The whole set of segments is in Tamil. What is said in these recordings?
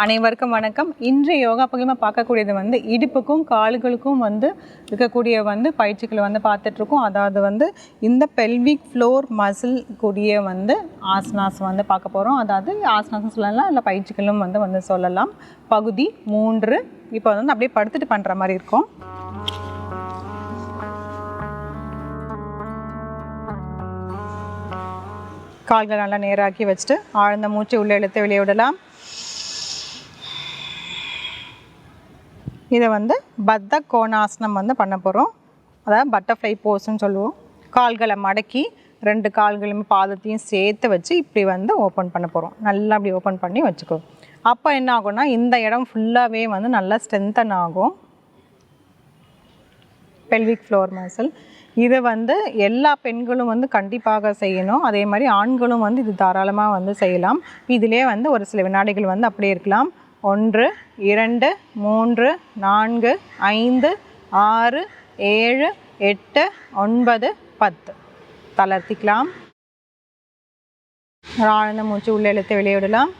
அனைவருக்கும் வணக்கம். இன்று யோகா பகுதியில் பார்க்கக்கூடியது வந்து இடுப்புக்கும் கால்களுக்கும் வந்து இருக்கக்கூடிய வந்து பயிற்சிகளை வந்து பார்த்துட்ருக்கோம். அதாவது வந்து இந்த பெல்விக் ஃப்ளோர் மசில் கூடிய வந்து ஆசனாஸ் வந்து பார்க்க போகிறோம். அதாவது ஆசனாஸ் சொல்லலாம், இல்லை பயிற்சிகளும் வந்து சொல்லலாம். பகுதி 3. இப்போ வந்து அப்படியே படுத்துட்டு பண்ணுற மாதிரி இருக்கும். கால்கள் நல்லா நேராக்கி வச்சுட்டு ஆழ்ந்த மூச்சு உள்ளே இழுத்து வெளியே விடலாம். இதை வந்து பத்த கோணாசனம் வந்து பண்ண போகிறோம். அதாவது பட்டர்ஃப்ளை போஸ்ன்னு சொல்லுவோம். கால்களை மடக்கி 2 கால்களுமே பாதத்தையும் சேர்த்து வச்சு இப்படி வந்து ஓப்பன் பண்ண போகிறோம். நல்லா அப்படி ஓப்பன் பண்ணி வச்சுக்கோ. அப்போ என்ன ஆகும்னா இந்த இடம் ஃபுல்லாகவே வந்து நல்லா ஸ்ட்ரென்தன் ஆகும். பெல்விக் ஃப்ளோர் மசில் இதை வந்து எல்லா பெண்களும் வந்து கண்டிப்பாக செய்யணும். அதே மாதிரி ஆண்களும் வந்து இது தாராளமாக வந்து செய்யலாம். இதிலே வந்து ஒரு சில வினாடிகள் வந்து அப்படியே இருக்கலாம். 1 2 3 4 5 6 7 8 9 10 தளர்த்திக்கலாம். ஆழ்ந்த மூச்சு உள்ளே இழுத்து வெளியே விடலாம்.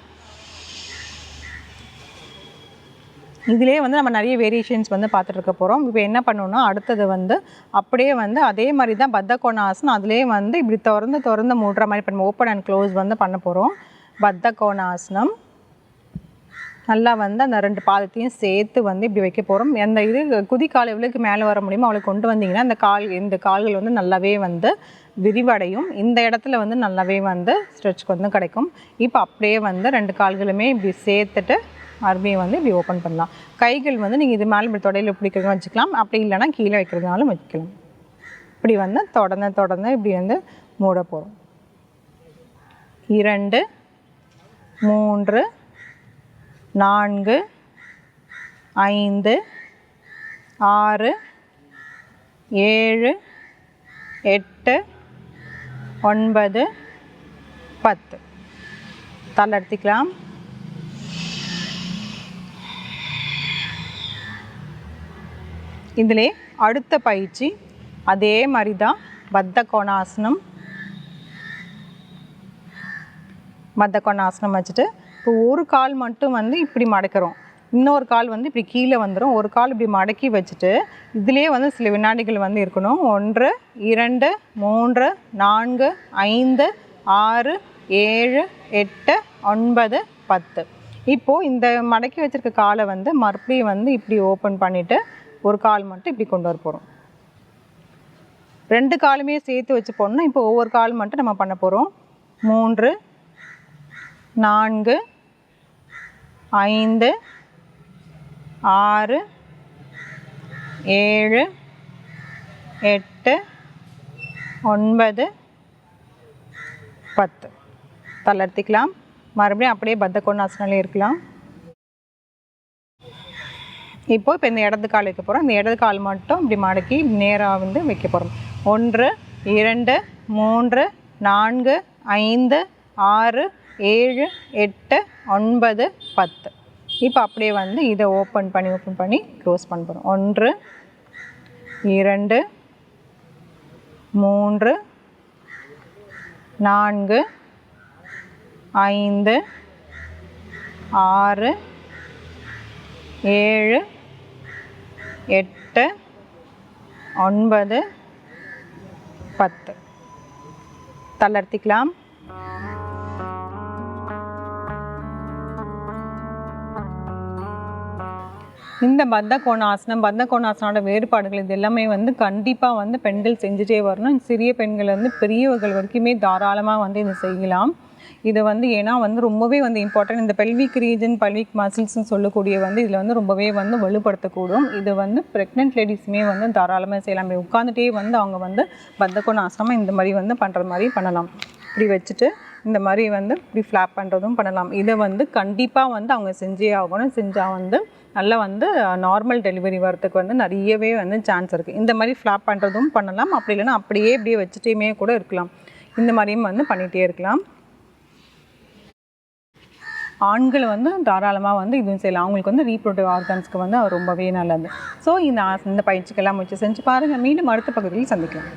இதிலே வந்து நம்ம நிறைய வேரியேஷன்ஸ் வந்து பார்த்துட்டு இருக்க போகிறோம். இப்போ என்ன பண்ணணும்னா அடுத்தது வந்து அப்படியே வந்து அதே மாதிரி தான் பத்த கோணாசனம். அதிலே வந்து இப்படி திறந்து மூடுற மாதிரி பண்ணுவோம். ஓப்பன் அண்ட் க்ளோஸ் வந்து பண்ண போகிறோம். பத்த கோணாசனம் நல்லா வந்து அந்த 2 பாதத்தையும் சேர்த்து வந்து இப்படி வைக்க போகிறோம். அந்த இது குதிக்கால் எவ்வளோக்கு மேலே வர முடியுமோ அவளை கொண்டு வந்தீங்கன்னா இந்த கால்கள் வந்து நல்லாவே வந்து விரிவடையும். இந்த இடத்துல வந்து நல்லாவே வந்து ஸ்ட்ரெச் வந்து கிடைக்கும். இப்போ அப்படியே வந்து 2 கால்களுமே இப்படி சேர்த்துட்டு மறுபடியும் வந்து இப்படி ஓப்பன் பண்ணலாம். கைகள் வந்து நீங்கள் இது மேலே இப்படி தொடையில் பிடிக்கிறதும் வச்சுக்கலாம். அப்படி இல்லைனா கீழே வைக்கிறதுனாலும் வச்சுக்கலாம். இப்படி வந்து தொடர்ந்து இப்படி வந்து மூட போகிறோம். 2 3 4 5 6 7 8 9 10 தளர்த்திக்கலாம். இதிலே அடுத்த பயிற்சி அதே மாதிரி தான் பத்த கோணாசனம். வச்சுட்டு இப்போ ஒரு கால் மட்டும் வந்து இப்படி மடக்கிறோம். இன்னொரு கால் வந்து இப்படி கீழே வந்துடும். ஒரு கால் இப்படி மடக்கி வச்சுட்டு இதிலே வந்து சில வினாடிகள் வந்து இருக்கணும். 1 2 3 4 5 6 7 8 9 10. இப்போது இந்த மடக்கி வச்சுருக்க காலை வந்து மறுபடியும் வந்து இப்படி ஓப்பன் பண்ணிவிட்டு ஒரு கால் மட்டும் இப்படி கொண்டு வர போகிறோம். 2 காலுமே சேர்த்து வச்சு போடணும். இப்போ ஒவ்வொரு கால் மட்டும் நம்ம பண்ண போகிறோம். 3 4 5 6 7 8 9 10 தளர்த்திக்கலாம். மறுபடியும் அப்படியே பத்த கோணாசனாலே இருக்கலாம். இப்போ இந்த இடது கால் வைக்க போகிறோம். இந்த இடது கால் மட்டும் இப்படி மடக்கி நேராக வந்து வைக்க போகிறோம். 1 2 3 4 5 6 7 8 9 10. இப்போ அப்படியே வந்து இதை ஓப்பன் பண்ணி க்ளோஸ் பண்ண போகிறோம். 1 2 3 4 5 6 7 8 9 10 தளர்த்திக்கலாம். இந்த பத்த கோணாசனோட வேறுபாடுகள் இது எல்லாமே வந்து கண்டிப்பாக வந்து பெண்கள் செஞ்சுட்டே வரணும். சிறிய பெண்கள் வந்து பெரியவர்கள் வரைக்குமே தாராளமாக வந்து இதை செய்யலாம். இது வந்து ஏன்னா வந்து ரொம்பவே வந்து இம்பார்ட்டன்ட். இந்த பெல்விக் ரீஜன் பெல்விக் மசில்ஸ்ன்னு சொல்லக்கூடிய வந்து இதில் வந்து ரொம்பவே வந்து வலுப்படுத்தக்கூடும். இது வந்து ப்ரெக்னென்ட் லேடிஸுமே வந்து தாராளமாக செய்யலாம். உட்காந்துட்டே வந்து அவங்க வந்து பத்த கோணாசனம் இந்த மாதிரி வந்து பண்ணுற மாதிரி பண்ணலாம். இப்படி வச்சுட்டு இந்த மாதிரி வந்து இப்படி ஃப்ளாப் பண்ணுறதும் பண்ணலாம். இதை வந்து கண்டிப்பாக வந்து அவங்க செஞ்சே ஆகணும். செஞ்சால் வந்து நல்லா வந்து நார்மல் டெலிவரி வரத்துக்கு வந்து நிறையவே வந்து சான்ஸ் இருக்குது. இந்த மாதிரி ஃப்ளாப் பண்ணுறதும் பண்ணலாம். அப்படி இல்லைன்னா அப்படியே இப்படியே வச்சுட்டேமே கூட இருக்கலாம். இந்த மாதிரியும் வந்து பண்ணிகிட்டே இருக்கலாம். ஆண்கள் வந்து தாராளமாக வந்து இதுவும் செய்யலாம். அவங்களுக்கு வந்து ரீப்ரொடக்டிவ் ஆர்கன்ஸ்க்கு வந்து ரொம்பவே நல்லது. ஸோ இந்த பயிற்சிக்கெல்லாம் முயற்சி செஞ்சு பாருங்கள். மீண்டும் அடுத்த பகுதியில் சந்திக்கலாம்.